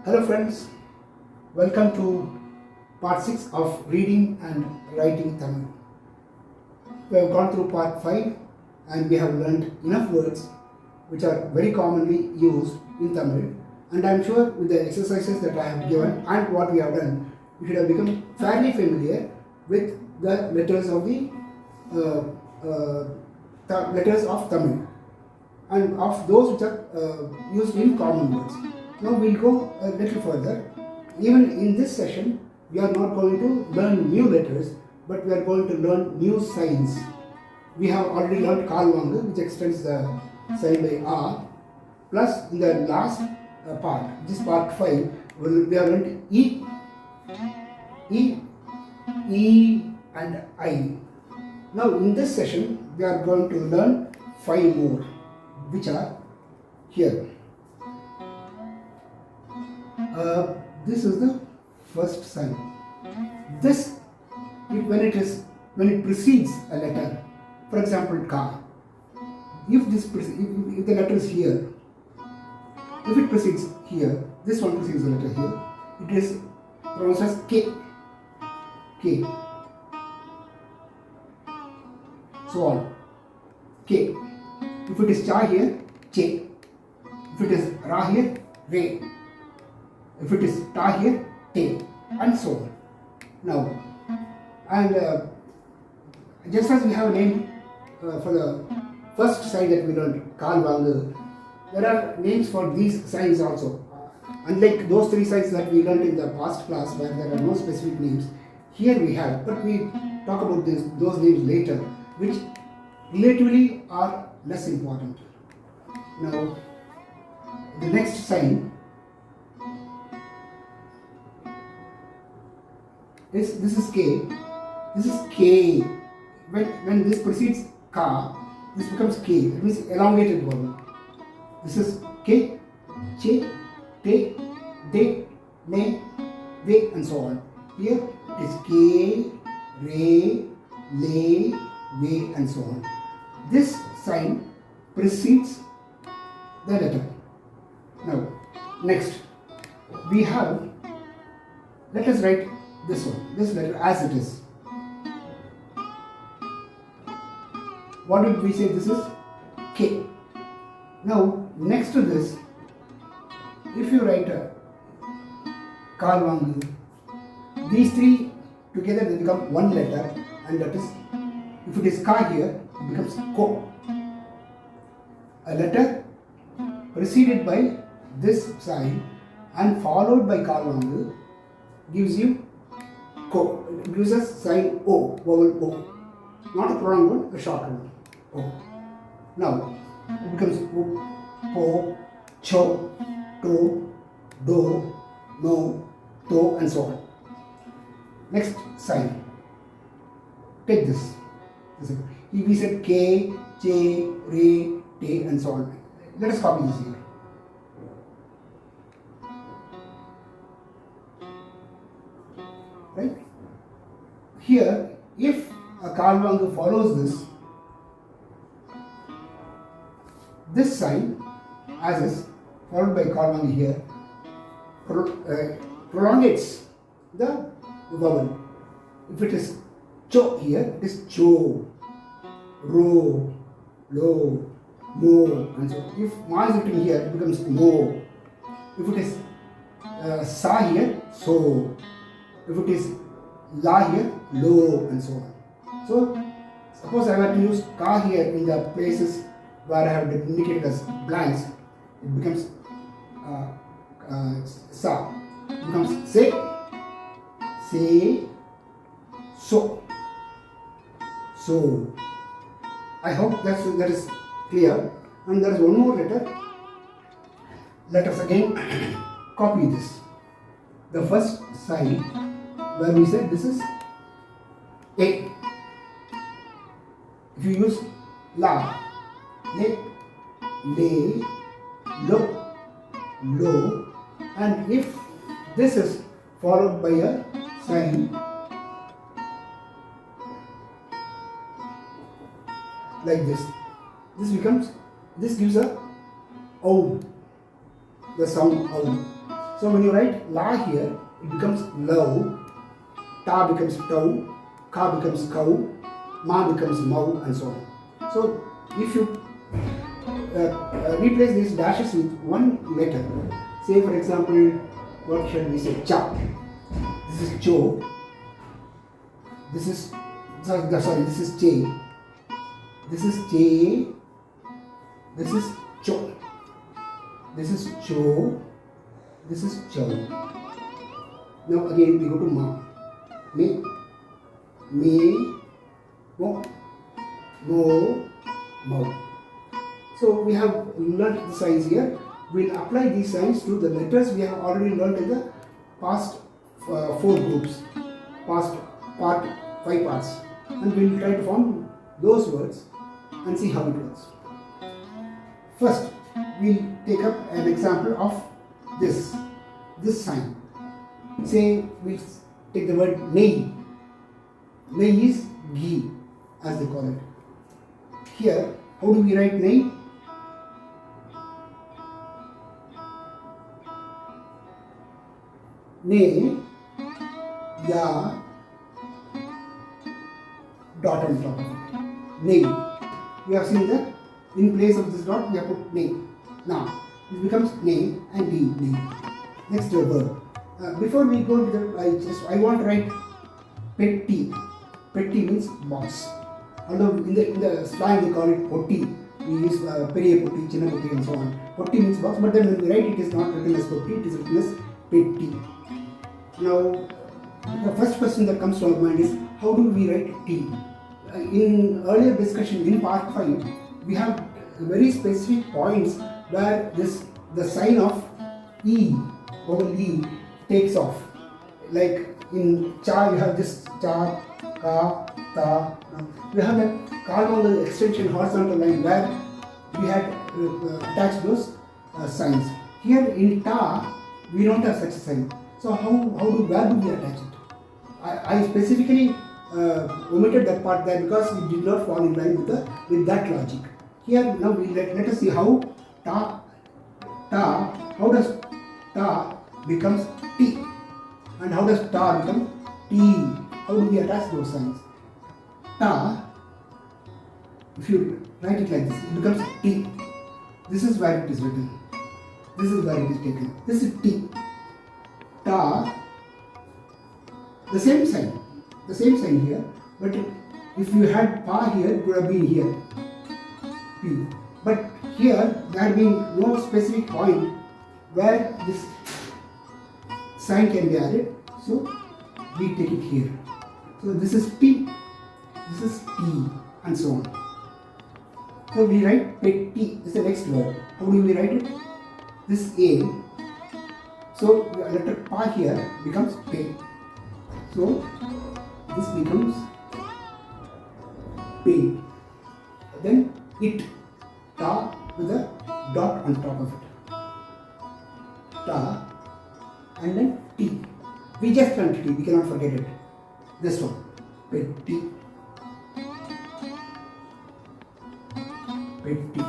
Hello friends, welcome to part 6 of reading and writing Tamil. We have gone through part 5 and we have learned enough words which are very commonly used in Tamil, and I am sure with the exercises that I have given and what we have done, we should have become fairly familiar with the letters of the letters of Tamil and of those which are used in common words. Now we will go a little further. Even in this session, we are not going to learn new letters, but we are going to learn new signs. We have already learned Kalwangu, which extends the sign by R. Plus, in the last part, this part 5, we have learned E, and I. Now, in this session, we are going to learn 5 more, which are here. This is the first sign. This, when it precedes a letter, for example, ka. If the letter is here, if it precedes here, this one precedes the letter here, it is pronounced as K. K. So on. K. If it is cha here, che. If it is ra here, re. If it is ta here, te, and so on. Now, and just as we have a name for the first sign that we learned, Kalwangu, there are names for these signs also. Unlike those 3 signs that we learned in the past class where there are no specific names, here we have, but we talk about those names later, which relatively are less important. Now, the next sign is, this is K. This is K. When this precedes Ka, this becomes K. It means elongated vowel. This is K, Che, Te, De, Ne, Ve, and so on. Here it is K, Re, Le, Ve, and so on. This sign precedes the letter. Now, next we have, let us write this one, this letter as it is. What did we say? This is K. Now, next to this, if you write a Kalwangu, these 3 together they become one letter, and that is, if it is Ka here, it becomes Ko. A letter preceded by this sign and followed by Kalwangu gives you Ko. It gives us sign O, vowel O. Not a prolonged one, a short one. O. Now, it becomes U, Po, Cho, To, Do, No, To, and so on. Next sign. Take this. We said K, Che, Re, Te, and so on. Let us copy this here. Right? Here, if a Kalwangu follows this sign, as is, followed by Kalwangu here, prolongates the vowel. If it is Cho here, it is Cho, Ro, Lo, Mo, and so on. If Ma is written here, it becomes Mo. If it is Sa here, So. If it is La here, Lo, and so on. So, suppose I were to use Ka here in the places where I have indicated as blanks, it becomes Sa. It becomes Se, So. So. I hope that is clear. And there is one more letter. Let us again copy this. The first sign where we said this is A. If you use La, Le, Le, Lo, Lo, and if this is followed by a sign like this, this gives a O, the sound O. So when you write la here, it becomes low, ta becomes tow, ka becomes cow, ma becomes mow, and so on. So if you replace these dashes with one letter, say for example, what shall we say? Cha. This is cho. This is sorry. This is che. This is che. This is cho. This is cho. This is chow. Now again we go to ma. Me, mo, mo. So we have learnt the signs here. We'll apply these signs to the letters we have already learned in the past 4 groups, past part 5 parts, and we'll try to form those words and see how it works. First, we'll take up an example of this sign. Say we take the word nei. Nei is ghee, as they call it. Here, how do we write nei? Ne, ya, dot on top of it. Ne. We have seen that in place of this dot we have put ne. Now it becomes ne and d. Ne. Next verb. Before we go to the, I want to write petti. Petti means box. Although in the slang they call it potti. We use periye potti, chinna potti, and so on. Potti means box, but then when we write it is not written as potti, it is written as petti. Now, the first question that comes to our mind is, how do we write T? In earlier discussion in part 5, we have very specific points where the sign of E over E takes off. Like in cha, you have this cha, ka, ta. We have a cardinal extension horizontal line where we had attached those signs. Here in ta, we don't have such a sign. So where do we attach it? I specifically omitted that part there because it did not fall in line with that logic. Here now let us see how how does ta becomes t, and how does ta become t? How do we attach those signs? Ta, if you write it like this, it becomes t. This is where it is written. This is where it is taken. This is t. Ta, the same sign here, but if you had pa here, it would have been here, p. But here there had been no specific point where this sign can be added, so we take it here. So this is p, this is t, and so on. So we write petti is the next word. How do we write it? This a. So the letter pa here becomes pe. So this becomes pe. Then it, ta with a dot on top of it. Ta, and then t. We just learned t, we cannot forget it. This one, petti. Petti.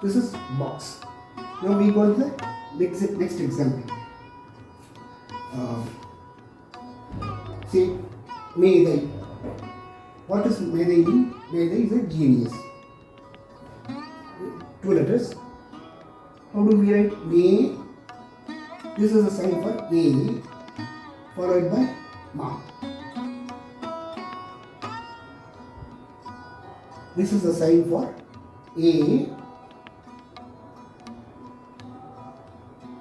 This is box. Now we go to the next example. Say Medai. What does Medai mean? Medai is a genius. 2 letters. How do we write Me? This is a sign for A, followed by Ma. This is a sign for A.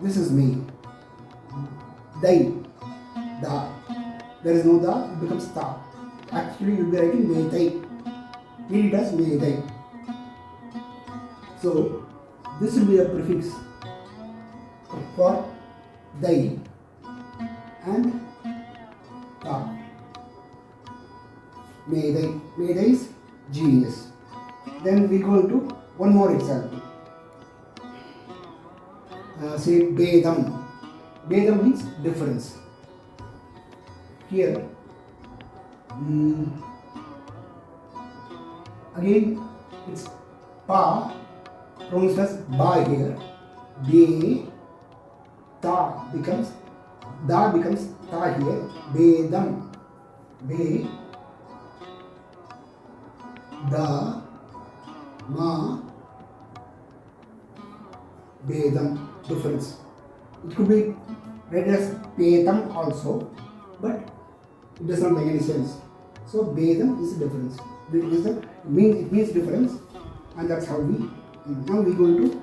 This is Me. Dai. Da. There is no da, it becomes ta. Actually, you will be writing Medai. Read it as Medai. So, this will be a prefix for dai and ta. Medai. Medai is genius. Then we go into one more example. Say Bedam. Bedam means difference. Here, again it's pa pronounced as ba here, de, becomes da becomes ta here. Bedam, be, da, ma, bedam. Difference. It could be read as pedam also, but it does not make any sense. So bedam is the difference. It means difference, and that's how we. Now we going to.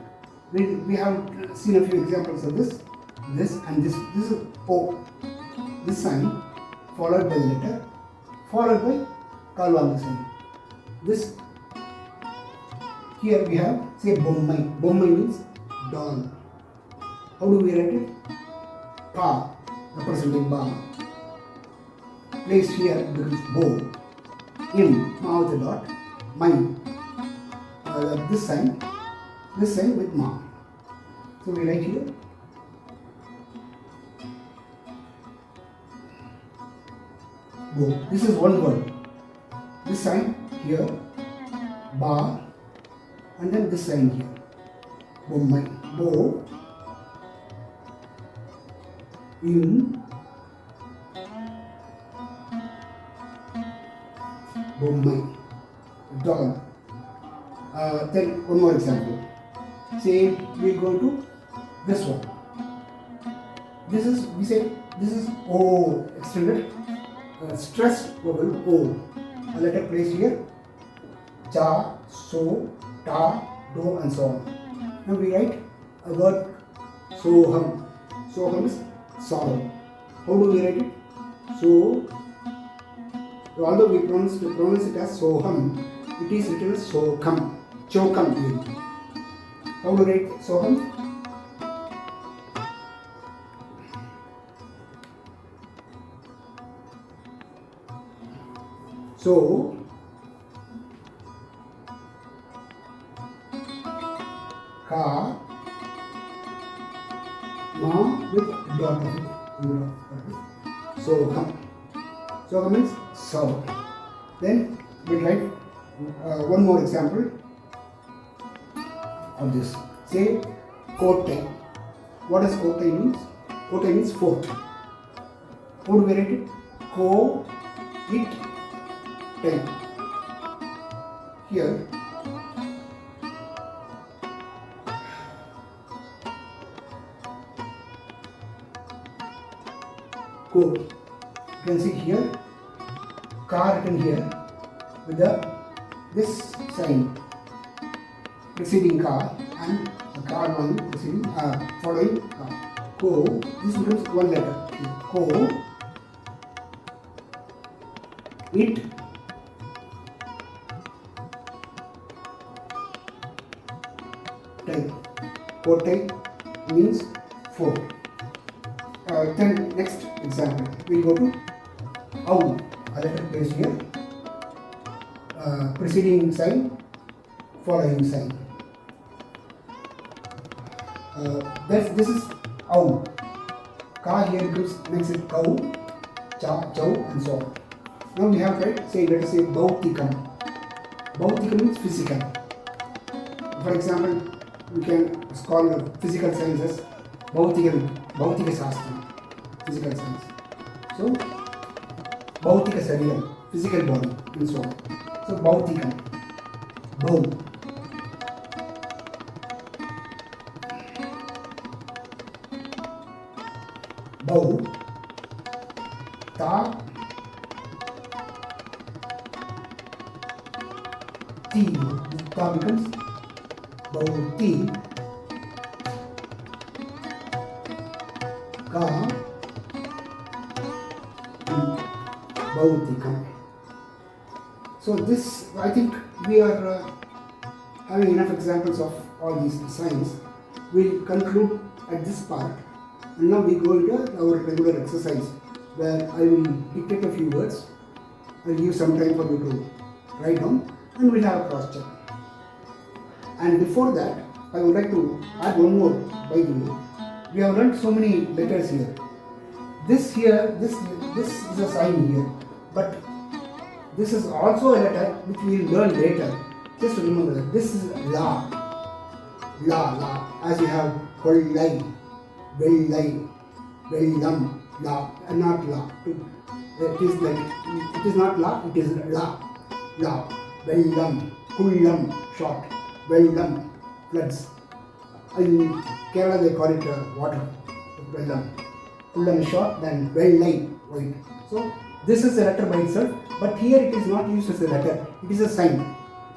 We have seen a few examples of this and this. This is O. This sign followed by the letter, followed by Kalwang sign. This here we have say Bommai. Bommai means doll. How do we write it? Pa, representing Ba. Placed here becomes Bo. In, Ma with a dot. Mine. This sign with Ma. So we write here. Go. This is one word. This sign here, Ba, and then this sign here. Bommai. Bo. In. Bommai. Dog. Then one more example. Say we go to this one. This is O extended stressed vowel O. A letter placed here. Cha, so, ta, do, and so on. Now we write a word soham. Soham is sorrow. How do we write it? So, although we pronounce it as soham, it is written as sokam. Chokam here. How to write soham? So, ka, ma with dot of it. Soham. Soham means sorrow. Then we write one more example of this. Say kote. What does kote means? Kote means fort. How do we write it? Ko, it, te. Here ko. You can see here car written here with this sign preceding car and a car one preceding following car. Ko. This becomes one letter. Ko. It. Te. Kote means fort. Then next example, we go to Au. A letter placed here. Preceding sign, following sign. This is Au. Ka here makes it Kau, Cha, Chau, and so on. Now we have let us say Bautikam. Bautikam means physical. For example, we can call physical science as Bautika Shastra. Physical science. So, Bautika Sariram, physical body, and so on. So, Bautikam. Bau. Bau. Ta. Ti. Ta becomes Bauti. Ka. Bautikam. So this, I think we are having enough examples of all these signs. We'll conclude at this part, and now we go into our regular exercise where I will dictate a few words. I'll give some time for you to write down, and we'll have a cross check. And before that, I would like to add one more by the way. We have learned so many letters here. This is a sign here, but this is also a letter which we will learn later. Just remember that this is La, as you have Kollai. Vellai, Vellam, La, not La. It is like, it is not La, it is La. La, Vellam, Kullam, short, Vellam, floods. In Kerala they call it water, Vellam. Kullam is short, then Vellai, white. So this is a letter by itself, but here it is not used as a letter, it is a sign.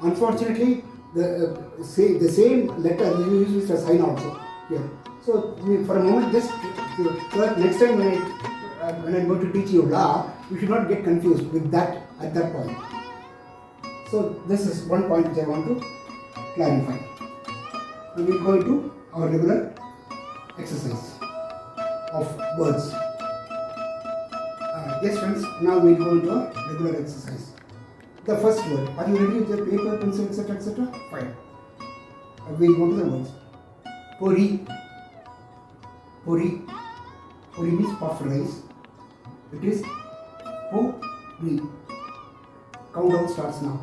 Unfortunately, the same letter is used as a sign also here. So for a moment, just next time when I'm going to teach you La, you should not get confused with that at that point. So this is one point which I want to clarify. We will go into our regular exercise of words. Yes friends, now we will go into our regular exercise. The first word. Are you ready with your paper, pencil, etc., etc.? Fine. We will go to the words. Puri. Puri. Puri means puffed rice. It is Puri. Countdown starts now.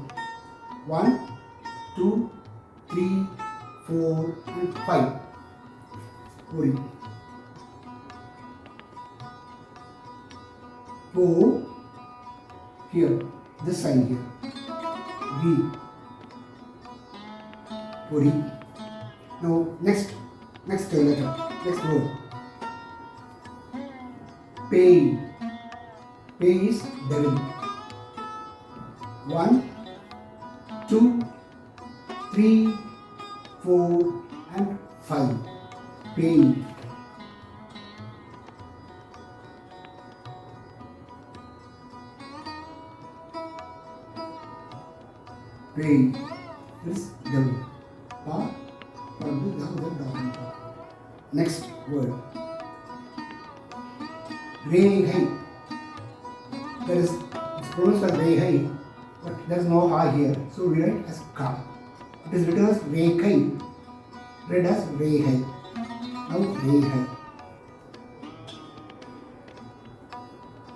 1, 2, 3, 4, and 5. Puri. Po. Here. This sign here. V. Puri. Now next letter. Next word. Pay. Pay is devil. 1, 2, 3, 4, and 5. Pay. Pay is devil. Pa, probably down. Next word. Rehai. There is, it's pronounced as Rehai, but there is no ha here, so we write as ka. It is written as Rekai, read as Rehai. Now Rehai.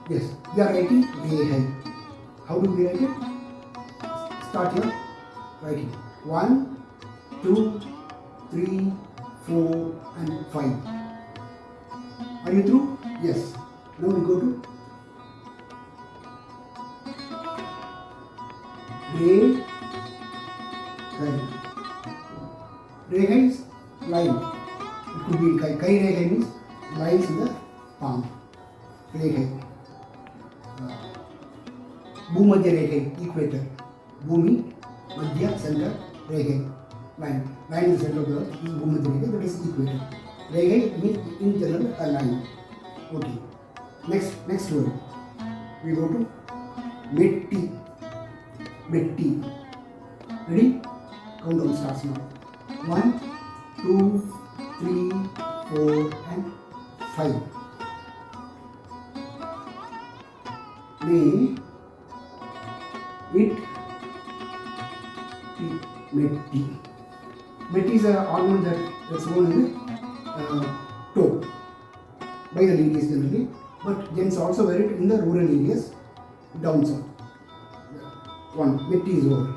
Yes, we are writing Rehai. How do we write it? Start your writing. 1, 2, 3, 4, and 5. Are you through? Yes. Now we go to Rehai. Rehai is line. It could be Kai. Kai Rehai means lines in the palm. Rehai. Bhumadhya Rehai, equator. Bhumi, Madhya, center, Rehai. Line. Line is the center of the earth. This is Bhumadhya Rehai, that is equator. Rehai means in general a line. Okay. Next word. We go to Metti. Metti. Ready? Countdown starts now. 1, 2, 3, 4, and 5. May it Metti. Metti is an organ that's grown in the toe by the ladies generally, but gents also wear it in the rural areas down south. One, Metti is over.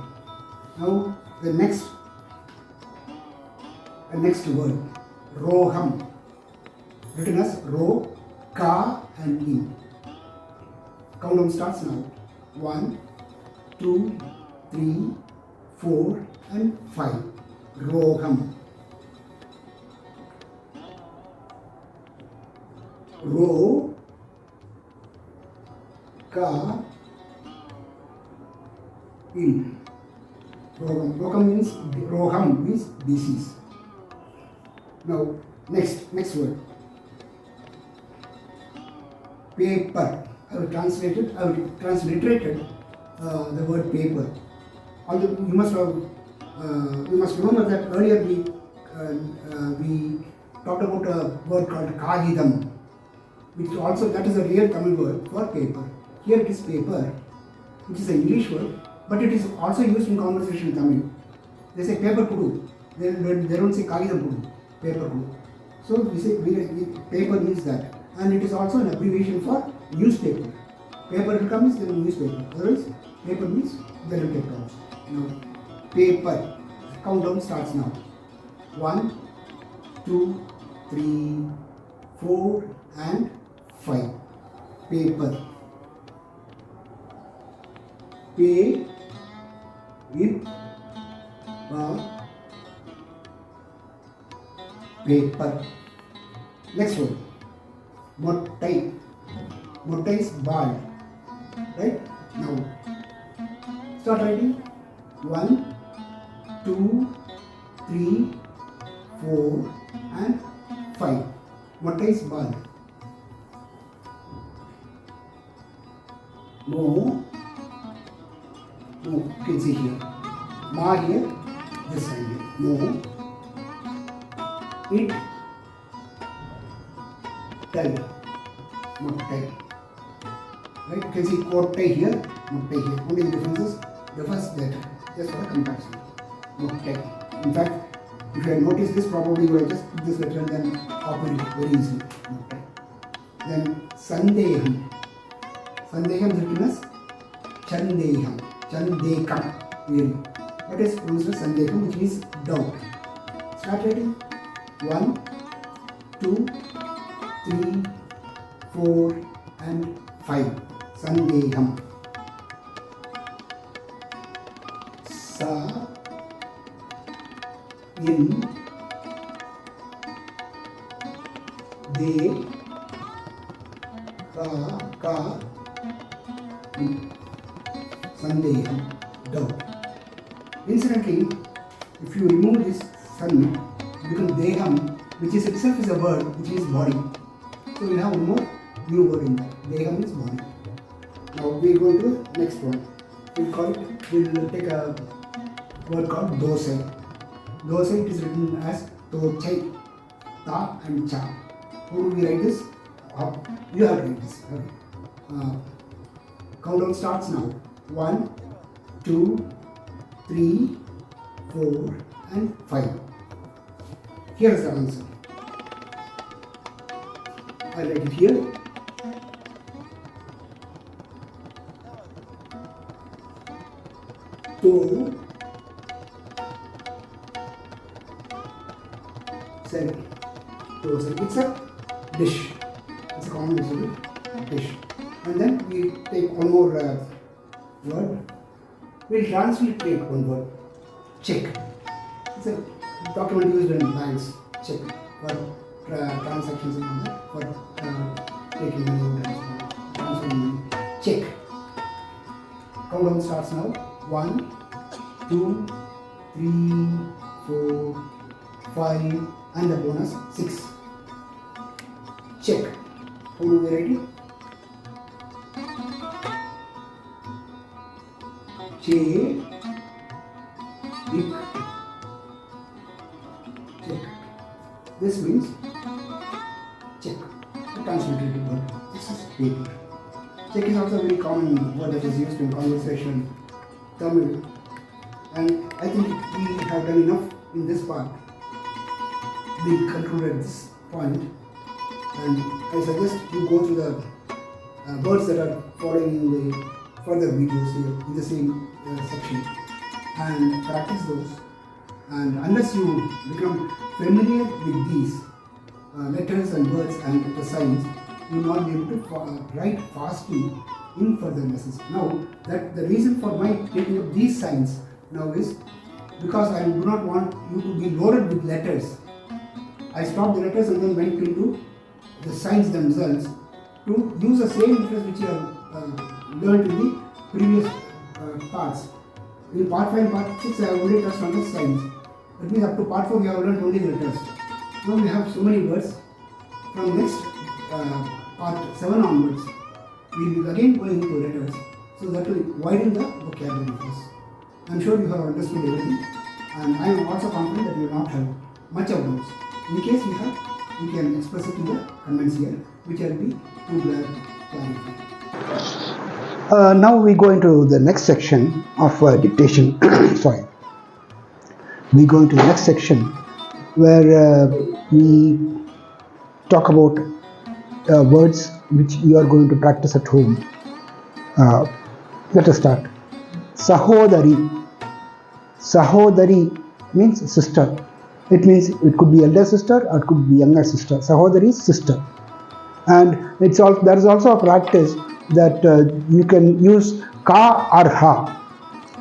Now the next word, Roham, written as Ro, Ka, and E. Countdown starts now. 1, 2, 3, 4, and 5. Roham. Ro, Ka, In. Roham means disease. Now next word. Paper. I have transliterated the word paper. Although you must remember that earlier we talked about a word called Kagidam, which also, that is a real Tamil word for paper. Here it is paper, which is an English word, but it is also used in conversation in Tamil. They say paper kudu. They don't say Kagidam kudu, paper kudu. So we say paper means that, and it is also an abbreviation for newspaper. Paper becomes the newspaper. Otherwise, paper means the newspaper also. Now, paper. Countdown starts now. 1, 2, 3, 4 and 5. Paper. Pay with paper. Next one. Mottai. Mottai is bald. Right? Now start writing. 1, 2, 3, 4 and 5. Mottai is bald. No. You can see here. Ma here, this side here. No. It. Tai. Mottai. Right? You can see Kottai here, Mottai here. Only the difference is the first letter. Just for a comparison. Mottai. In fact, if you have noticed this, probably you will just put this letter and then copy it very easily. Mottai. Then Sandeham. Sandeham is written as Chandeham. Chandekam. Really. What is pronounced as Sandeham, which means doubt. Start writing. 1, 2, 3, 4 and 5. Sandeham. Sa in de ka Sandeham, doubt. Incidentally, if you remove this sun, it becomes Deham, which is itself is a word which is body. So we have one more new word in that. Deham is body. Now we are going to the next one. We'll take a word called dosai. Dosai, it is written as tochai, ta and cha. How do we write this? You have to write this. Okay. Countdown starts now. 1, 2, 3, 4 and 5. Here is the answer. I write it here. To 7. It's a dish. It's a common dish. And then we take one more word. We'll transliterate one word. Check. It's a document used in banks. Check for transactions and all that. For taking money out and transferring money. Check. Countdown starts now. 1, 2, 3, 4, 5 and the bonus 6. Check. How do we write it? Check. This means check. The translated word. This is paper. Check is also a very common word that is used in conversation. Tamizh. And I think we have done enough in this part. We conclude at this point. And I suggest you go through the words that are following in the further videos here in the same section and practice those. And unless you become familiar with these letters and words and the signs, you will not be able to write fastly in further lessons. Now, that the reason for my taking up these signs now is because I do not want you to be loaded with letters. I stopped the letters and then went into the signs themselves to use the same letters which you have learned in the previous parts. In part 5 and part 6 I have only touched on the signs. That means up to part 4 we have learned only the letters. Now we have so many words. From next part 7 onwards, we will be again going into letters. So that will widen the vocabulary for us. I am sure you have understood everything, and I am also confident that you will not have much of those. In case you have, you can express it in the comments here, which I will be too glad to clarify. Now we go into the next section of dictation. Sorry. We go into the next section where we talk about words which you are going to practice at home. Let us start. Sahodari. Sahodari means sister. It means it could be elder sister or it could be younger sister. Sahodari is sister. And there is also a practice that you can use ka or ha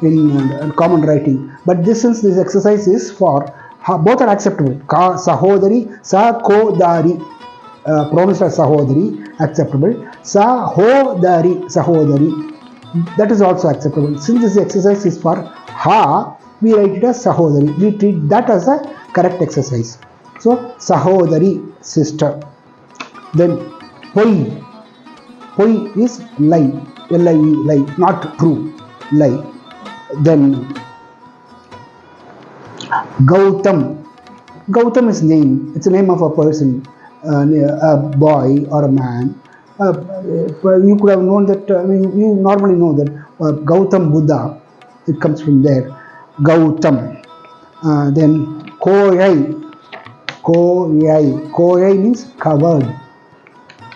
in common writing. But since this exercise is for ha, both are acceptable. Ka sahodari, sa ko dari, pronounced as sahodari, acceptable. Sa ho dari, sahodari, that is also acceptable. Since this exercise is for ha, we write it as sahodari. We treat that as a correct exercise. So sahodari, sister. Then poi. Poi is lie. L-I-E, lie, not true, lie. Then Gautam. Gautam is name. It's a name of a person, a boy or a man. You could have known that. You normally know that Gautam Buddha. It comes from there. Gautam. Then Koyai. Koyai. Koyai means covered.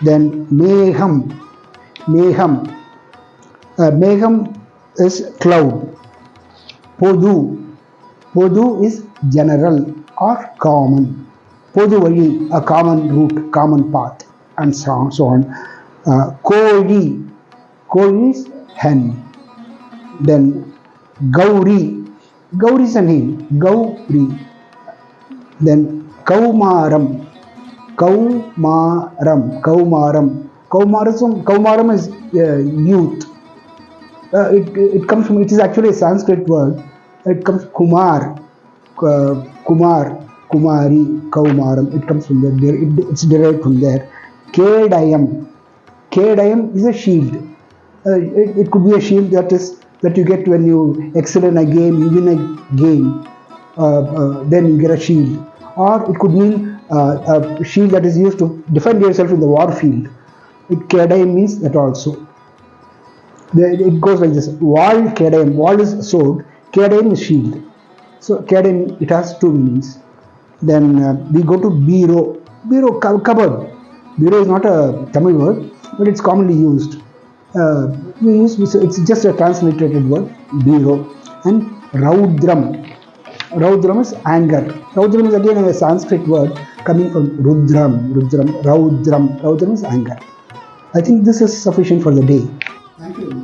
Then Meham. Meham. Meham is cloud. Podu. Podu is general or common. Podu vali, a common route, common path, and so on. Koli. Koli is hen. Then Gauri. Gauri is a name. Gauri. Then Kaumaram. Kaumaram. Kaumaram. Kaumaram is youth. It comes from, it is actually a Sanskrit word. It comes Kumar, Kumar, Kumari, Kaumaram. It comes from there. It's derived from there. Kedayam. Kedayam is a shield. It could be a shield that you get when you excel in a game, you win a game, then you get a shield. Or it could mean a shield that is used to defend yourself in the war field. Kedayam means that also. It goes like this. Wall kedayam. Wall is sword. Kedayam is shield. So kedayam, it has two meanings. Then we go to biro. Biro, cupboard. Biro is not a Tamil word, but it's commonly used. It's just a transliterated word, biro. And raudram. Raudram is anger. Raudram is again a Sanskrit word coming from rudram. Raudram is anger. I think this is sufficient for the day. Thank you.